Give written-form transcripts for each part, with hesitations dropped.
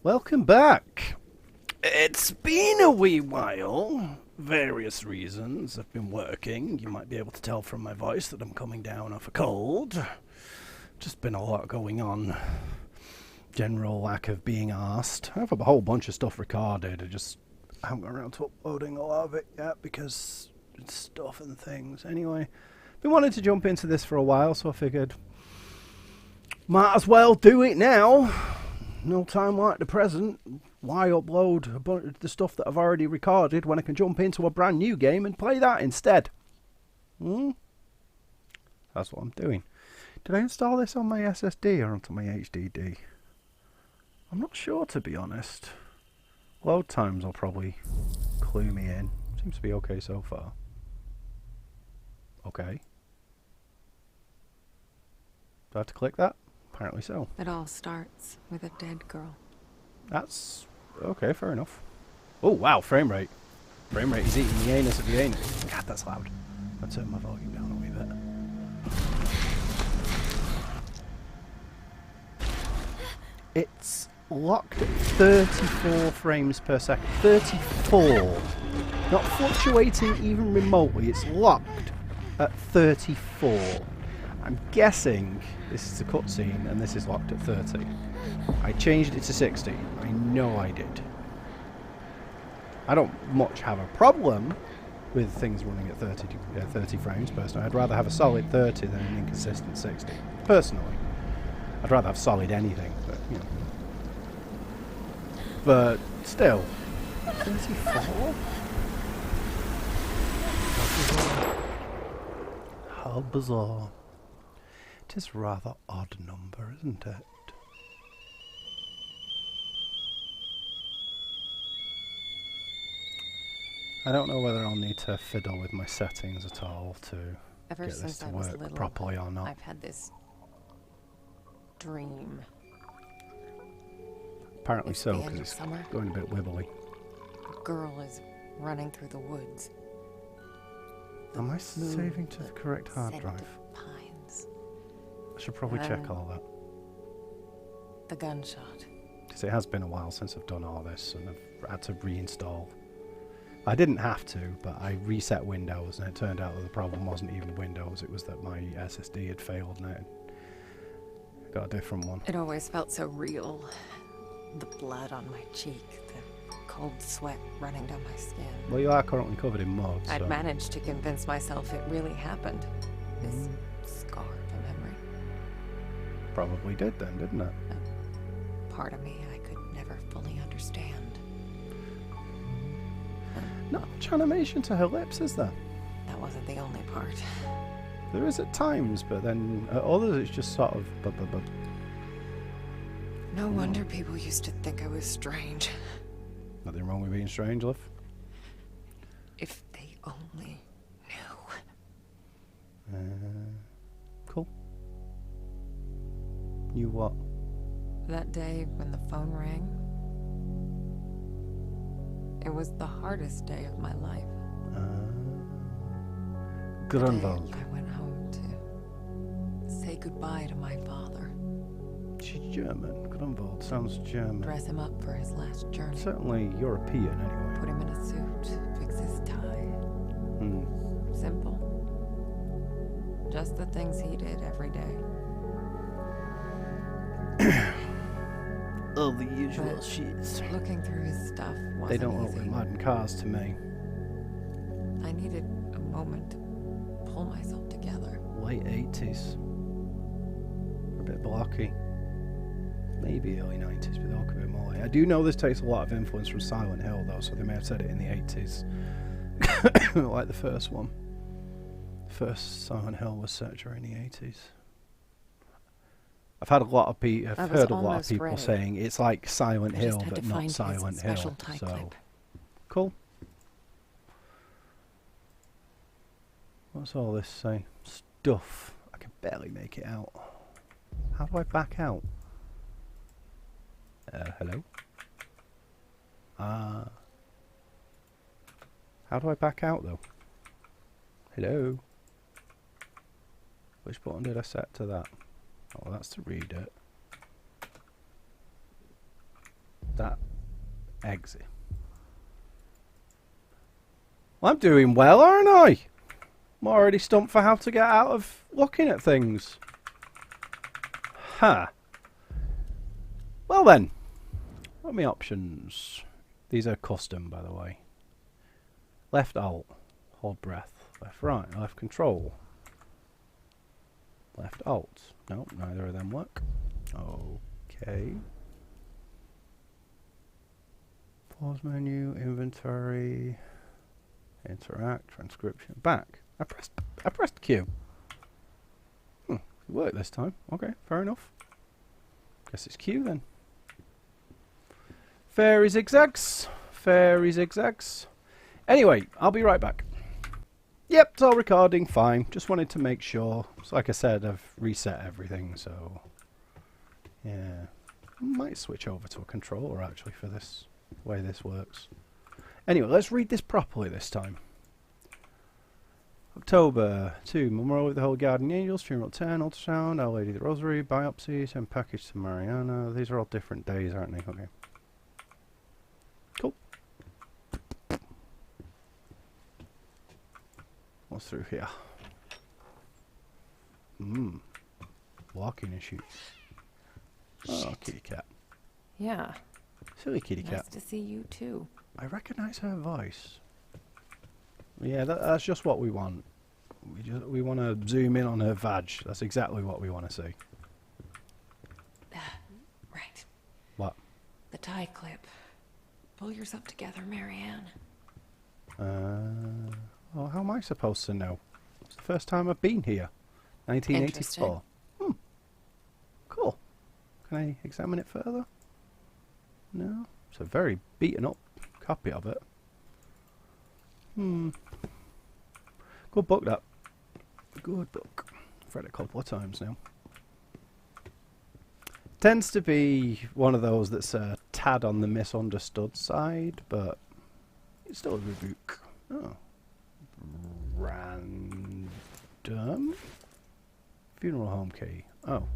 Welcome back. It's been a wee while. Various reasons I've been working. You might be able to tell from my voice that I'm coming down off a cold. Just been a lot going on. General lack of being asked. I have a whole bunch of stuff recorded. I just haven't got around to uploading a lot of it yet because it's stuff and things. Anyway, been wanting to jump into this for a while, so I figured might as well do it now. No time like the present. Why upload a bunch of the stuff that I've already recorded when I can jump into a brand new game and play that instead? That's what I'm doing. Did I install this on my SSD or onto my HDD? I'm not sure, to be honest. Load times will probably clue me in. Seems to be okay so far. Okay. Do I have to click that? Apparently so. It all starts with a dead girl. That's okay, fair enough. Oh wow, frame rate. Frame rate is eating the anus of the anus. God, that's loud. I'll turn my volume down a wee bit. It's locked at 34 frames per second. 34. Not fluctuating even remotely. It's locked at 34. I'm guessing this is a cutscene and this is locked at 30. I changed it to 60. I know I did. I don't much have a problem with things running at 30 frames personally. I'd rather have a solid 30 than an inconsistent 60. Personally. I'd rather have solid anything, but you know. But still. 34? How bizarre. It is a rather odd number, isn't it? I don't know whether I'll need to fiddle with my settings at all to Ever get this since to I was work little, properly or not. I've had this dream. Apparently It's so, the because end of it's summer. going a bit wibbly. A girl is running through the woods. Am I saving to the correct hard Scent drive? of pines. I should probably check all that. The gunshot. Because it has been a while since I've done all this and I've had to reinstall. I didn't have to, but I reset Windows and it turned out that the problem wasn't even Windows, it was that my SSD had failed and I got a different one. It always felt so real. The blood on my cheek, the cold sweat running down my skin. Well, you are currently covered in mud, so... I'd managed to convince myself it really happened. This scar of a memory. Probably did then, didn't it? A part of me I could never fully understand. Not much animation to her lips, is there? That wasn't the only part. There is at times, but then at others it's just sort of... No wonder people used to think I was strange. Nothing wrong with being strange, love. If they only knew. Cool. You what? That day when the phone rang, it was the hardest day of my life. The day Grunwald. I went home to say goodbye to my father. She's German. Grunwald sounds German. Dress him up for his last journey. Certainly European, anyway. Put him in a suit, fix his tie. Simple. Just the things he did every day. All the usual But shits. looking through his stuff wasn't They don't look easy. like modern cars to me. I needed a moment to pull myself together. Late 80s. A bit blocky. Maybe early 90s, but they look a bit more like... I do know this takes a lot of influence from Silent Hill, though, so they may have said it in the 80s. Like the first one. First Silent Hill was set during the 80s. I've had a lot of I've heard a lot of people ready. saying it's like Silent I just Hill, had but to not find his Silent special Hill. tie So clip. cool. What's all this say? Stuff. I can barely make it out. How do I back out? Hello? How do I back out though? Hello? Which button did I set to that? Oh, that's to read it. that exit. Well, I'm doing well, aren't I? I'm already stumped for how to get out of looking at things. Huh. Well then. What are my options? These are custom, by the way. Left alt. Hold breath. Left right. Left control. Left alt. Nope, neither of them work. Okay. Pause menu, inventory, interact, transcription, back. I pressed Q. It worked this time. Okay, fair enough. Guess it's Q then. Fairy zigzags. Fairy zigzags. Anyway, I'll be right back. Yep, it's all recording fine. Just wanted to make sure. So like I said, I've reset everything, so yeah. Might switch over to a controller actually for this way this works. Anyway, let's read this properly this time. October 2, Memorial of the Holy Guardian Angels, Funeral 10, Ultrasound, Our Lady of the Rosary, Biopsy, Send Package to Mariana. These are all different days, aren't they? Okay. Cool. What's through here? Walking issues. Oh, kitty cat. Yeah. Silly kitty cat. Nice to see you too. I recognise her voice. Yeah, that's just what we want. We want to zoom in on her vag. That's exactly what we want to see. Right. What? The tie clip. Pull yourself together, Marianne. Well, how am I supposed to know? It's the first time I've been here. 1984. Cool. Can I examine it further? No. It's a very beaten up copy of it. Good book, that. Good book. I've read it a couple of times now. Tends to be one of those that's a tad on the misunderstood side, but it's still a good book. Oh. Random. Funeral home key. Oh.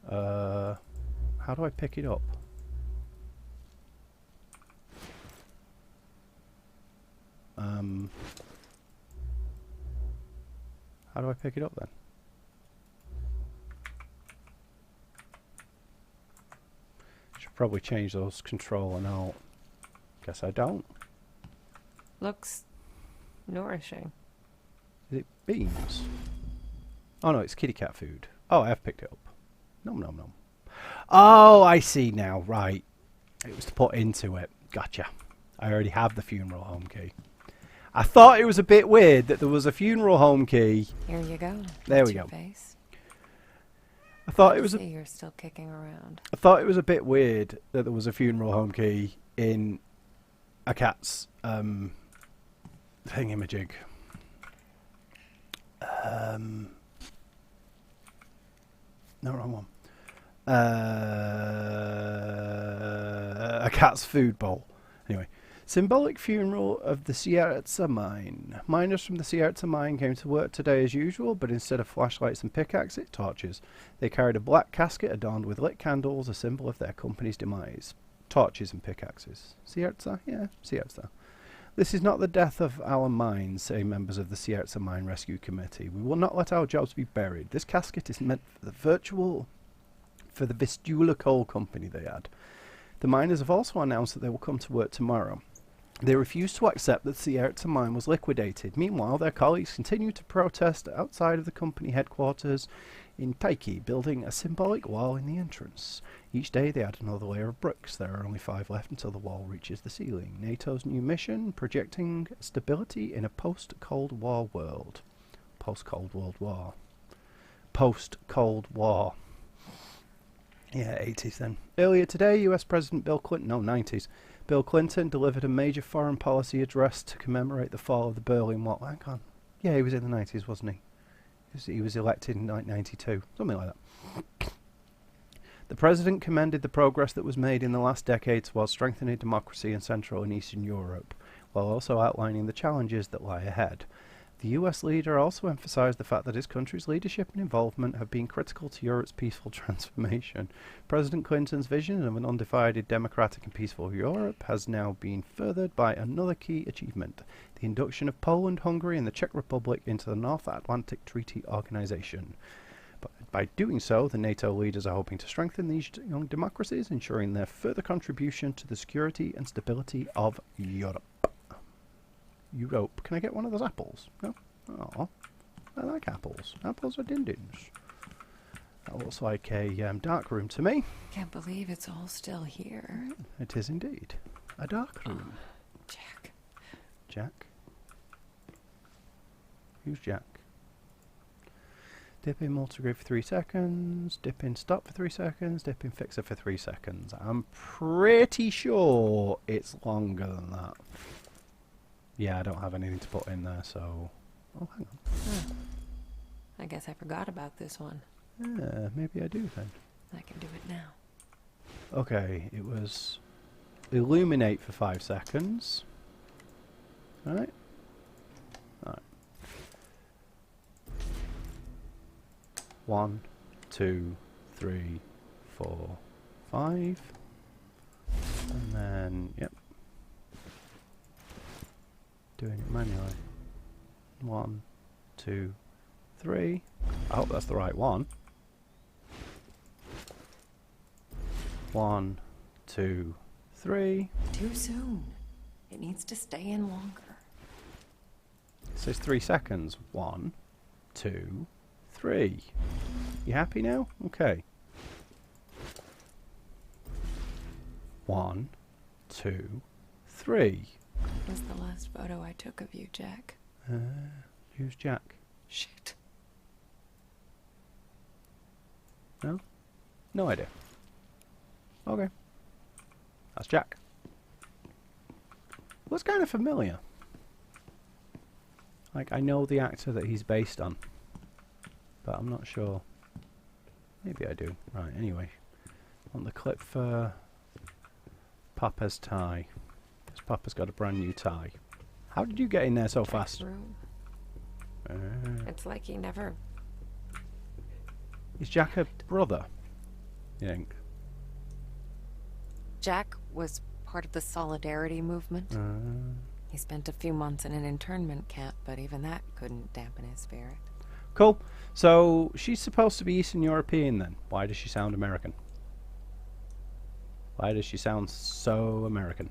How do I pick it up? How do I pick it up then? Should probably change those control and alt. Guess I don't. Looks nourishing. Is it beans? Oh no, it's kitty cat food. Oh, I have picked it up. Nom nom nom. Oh, I see now. Right. It was to put into it. Gotcha. I already have the funeral home key. I thought it was a bit weird that there was a funeral home key. Here you go. There That's we your go. Face. I thought it was. See, you're still kicking around. I thought it was a bit weird that there was a funeral home key in a cat's thingamajig. No, wrong one. A cat's food bowl. Anyway. Symbolic funeral of the Sierra mine. Miners from the Sierra mine came to work today as usual, but instead of flashlights and pickaxes, torches. They carried a black casket adorned with lit candles, a symbol of their company's demise. Torches and pickaxes. Sierra? Yeah, Sierra. This is not the death of our mines, say members of the Sierra Mine Rescue Committee. We will not let our jobs be buried. This casket is meant for the Vistula Coal Company, they add. The miners have also announced that they will come to work tomorrow. They refuse to accept that the Sierra mine was liquidated. Meanwhile, their colleagues continue to protest outside of the company headquarters in Taiki, building a symbolic wall in the entrance. Each day they add another layer of bricks. There are only 5 left until the wall reaches the ceiling. NATO's new mission, projecting stability in a post-Cold War world. Post-Cold World War. Post-Cold War. Yeah, 80s then. Earlier today, US President Bill Clinton, no, 90s, Bill Clinton delivered a major foreign policy address to commemorate the fall of the Berlin Wall. Hang on. Yeah, he was in the 90s, wasn't he? He was elected in 1992, something like that. The president commended the progress that was made in the last decade towards strengthening democracy in Central and Eastern Europe, while also outlining the challenges that lie ahead. The US leader also emphasized the fact that his country's leadership and involvement have been critical to Europe's peaceful transformation. President Clinton's vision of an undivided, democratic and peaceful Europe has now been furthered by another key achievement, the induction of Poland, Hungary and the Czech Republic into the North Atlantic Treaty Organization. By doing so, the NATO leaders are hoping to strengthen these young democracies, ensuring their further contribution to the security and stability of Europe. Europe. Can I get one of those apples? No? Oh, I like apples. Apples are din-dins. That looks like a dark room to me. Can't believe it's all still here. It is indeed. A dark room. Jack. Jack? Who's Jack? Dip in multigrade for 3 seconds. Dip in stop for 3 seconds. Dip in fixer for 3 seconds. I'm pretty sure it's longer than that. Yeah, I don't have anything to put in there, so... Oh, hang on. Huh. I guess I forgot about this one. Yeah, maybe I do then. I can do it now. Okay, it was... illuminate for 5 seconds. Right? Alright. 1, 2, 3, 4, 5. And then, yep. Doing it manually. 1, 2, 3. I hope that's the right one. 1, 2, 3. Too soon. It needs to stay in longer. It says 3 seconds. 1, 2, 3. You happy now? Okay. 1, 2, 3. What was the last photo I took of you, Jack? Who's Jack? Shit. No? No idea. Okay. That's Jack. Looks kind of familiar. Like, I know the actor that he's based on. But I'm not sure. Maybe I do. Right, anyway. On the clip for Papa's tie. Because Papa's got a brand new tie. How did you get in there so fast? Room. It's like he never... Is Jack a brother? You think? Jack was part of the Solidarity movement. He spent a few months in an internment camp, but even that couldn't dampen his spirit. Cool. So, she's supposed to be Eastern European then. Why does she sound American? Why does she sound so American?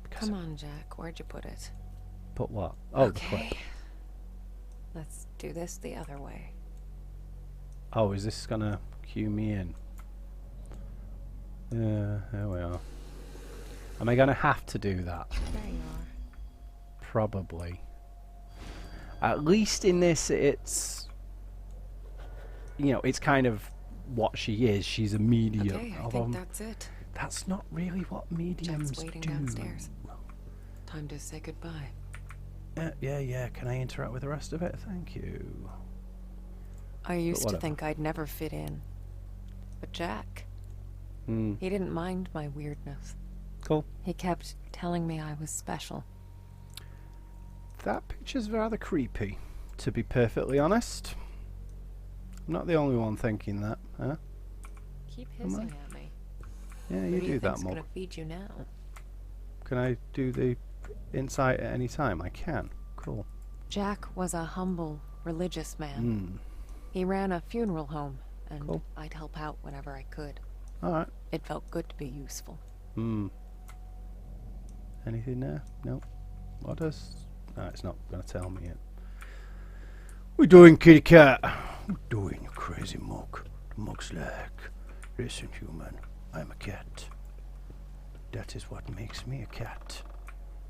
Come on, Jack. Where'd you put it? Put what? Oh, the okay. clip. Let's do this the other way. Oh, is this gonna cue me in? Yeah, there we are. Am I gonna have to do that? There you are. Probably. At least in this, it's... You know, it's kind of what she is. She's a medium. Okay, I think that's it. That's not really what mediums Jack's waiting do. downstairs. Time to say goodbye. Yeah. Can I interact with the rest of it? Thank you. I used to think I'd never fit in. But Jack, he didn't mind my weirdness. Cool. He kept telling me I was special. That picture's rather creepy, to be perfectly honest. I'm not the only one thinking that, huh? Keep hissing at me. Yeah, you do that, Mug. Gonna feed you now. Can I do the insight at any time? I can. Cool. Jack was a humble, religious man. He ran a funeral home, and I'd help out whenever I could. Alright. It felt good to be useful. Anything there? No. What does... No, it's not going to tell me yet. What you doing, kitty cat? What you doing, you crazy mug? The mug's like, listen, human, I'm a cat. That is what makes me a cat,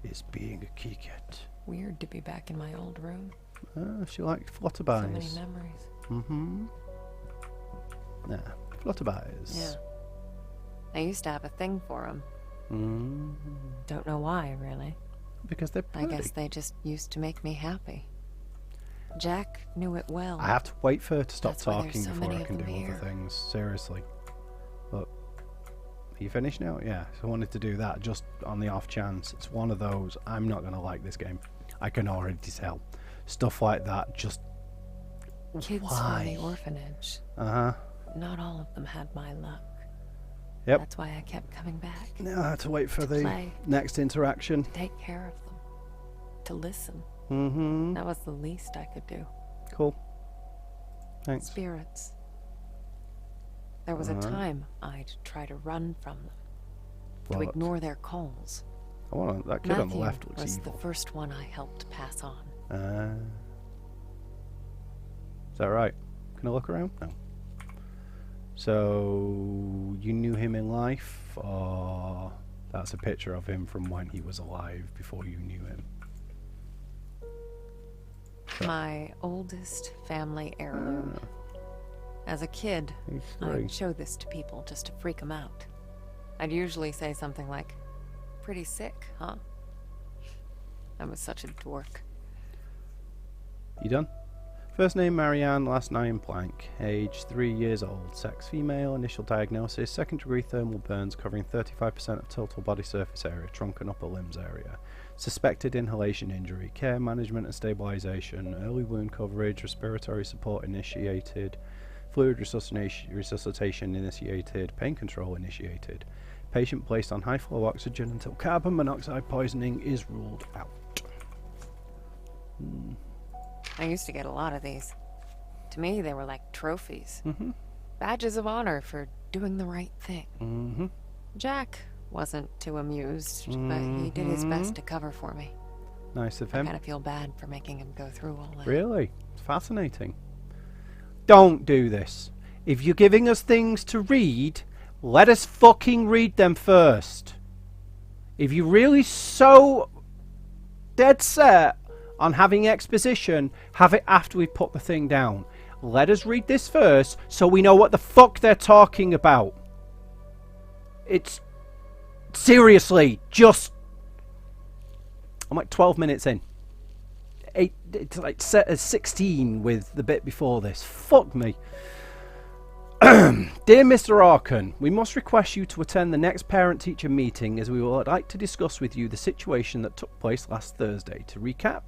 is being a kitty cat. Weird to be back in my old room. She liked flutterbys. So many memories. Yeah, flutterbys. Yeah. I used to have a thing for them. Don't know why, really. Because they're pretty. I guess they just used to make me happy. Jack knew it well. I have to wait for her to stop That's why talking there's so before many I of can do them other here. things. Seriously. But, are you finished now? Yeah, so I wanted to do that just on the off chance. It's one of those, I'm not going to like this game. I can already tell. Stuff like that, just Kids why? from the orphanage. Uh-huh. Not all of them had my luck. Yep. That's why I kept coming back. Now I have to wait for To the play. next interaction. To take care of them. To listen. Mm-hmm. That was the least I could do. Cool. Thanks. Spirits. There was a time I'd try to run from them. To What? ignore their calls. I want that kid on the Matthew left looks was evil. the first one I helped pass on. Is that right? Can I look around? No. So, you knew him in life, or that's a picture of him from when he was alive before you knew him? My oldest family heirloom. As a kid, He's three. I'd show this to people just to freak them out. I'd usually say something like, "Pretty sick, huh?" I was such a dork. You done? First name Marianne, last name blank. Age 3 years old. Sex female. Initial diagnosis second degree thermal burns covering 35% of total body surface area, trunk and upper limbs area. Suspected inhalation injury. Care, management and stabilization. Early wound coverage. Respiratory support initiated. Fluid resuscitation initiated. Pain control initiated. Patient placed on high flow oxygen until carbon monoxide poisoning is ruled out. I used to get a lot of these. To me, they were like trophies. Mm-hmm. Badges of honor for doing the right thing. Mm-hmm. Jack wasn't too amused, but he did his best to cover for me. Nice of I him. kind of feel bad for making him go through all that. Really? It's fascinating. Don't do this. If you're giving us things to read, let us fucking read them first. If you're really so dead set on having exposition, have it after we put the thing down. Let us read this first so we know what the fuck they're talking about. It's seriously just... I'm like 12 minutes in. It's like 16 with the bit before this. Fuck me. Dear Mr. Arkin, we must request you to attend the next parent-teacher meeting as we would like to discuss with you the situation that took place last Thursday. To recap,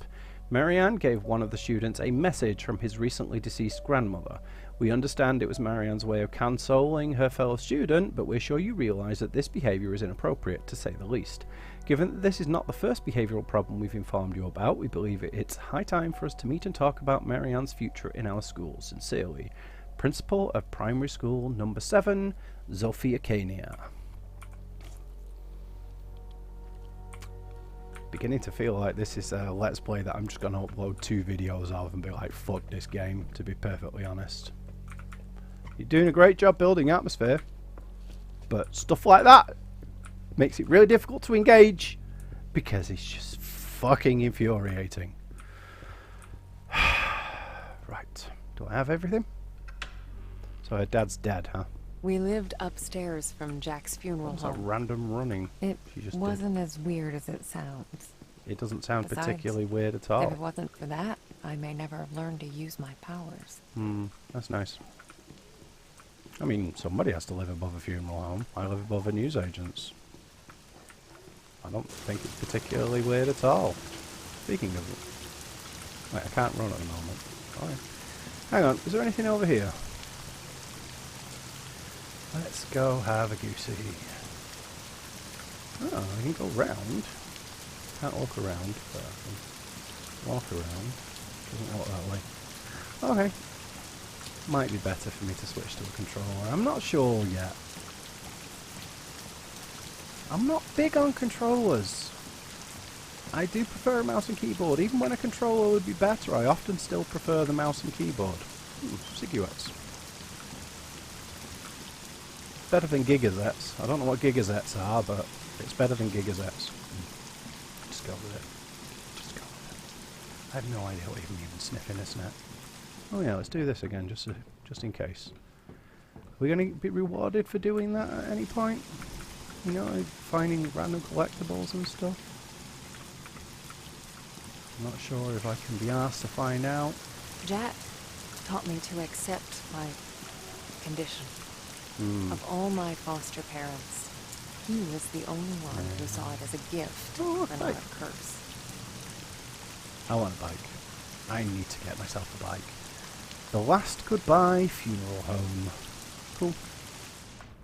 Marianne gave one of the students a message from his recently deceased grandmother. We understand it was Marianne's way of consoling her fellow student, but we're sure you realise that this behaviour is inappropriate, to say the least. Given that this is not the first behavioural problem we've informed you about, we believe it's high time for us to meet and talk about Marianne's future in our school. Sincerely, Principal of Primary School Number 7, Zofia Kania. Beginning to feel like this is a Let's Play that I'm just going to upload 2 videos of and be like, fuck this game, to be perfectly honest. You're doing a great job building atmosphere, but stuff like that makes it really difficult to engage because it's just fucking infuriating. Right, do I have everything? So her dad's dead, huh? We lived upstairs from Jack's funeral It's a home. random running. It She just wasn't as weird as it sounds. It doesn't sound Besides, particularly weird at If all. it wasn't for that, I may never have learned to use my powers. That's nice. I mean, somebody has to live above a funeral home. I live above a newsagent's. I don't think it's particularly weird at all. Speaking of it. Wait, I can't run at the moment. Alright. Hang on, is there anything over here? Let's go have a goosey. Oh, I can go round. Can't walk around, but I can walk around. Doesn't walk that way. Okay. Might be better for me to switch to a controller. I'm not sure yet. I'm not big on controllers. I do prefer a mouse and keyboard. Even when a controller would be better, I often still prefer the mouse and keyboard. Cigarettes. Better than gigazets. I don't know what gigazets are, but it's better than gigazets. Just go with it. Just go with it. I have no idea what you're even sniffing, isn't it? Oh yeah, let's do this again, just in case. Are we going to be rewarded for doing that at any point? You know, finding random collectibles and stuff? I'm not sure if I can be asked to find out. Jack taught me to accept my condition. Of all my foster parents, he was the only one who saw it as a gift Oh, and not okay. a curse. I want a bike. I need to get myself a bike. The last goodbye funeral home. Cool.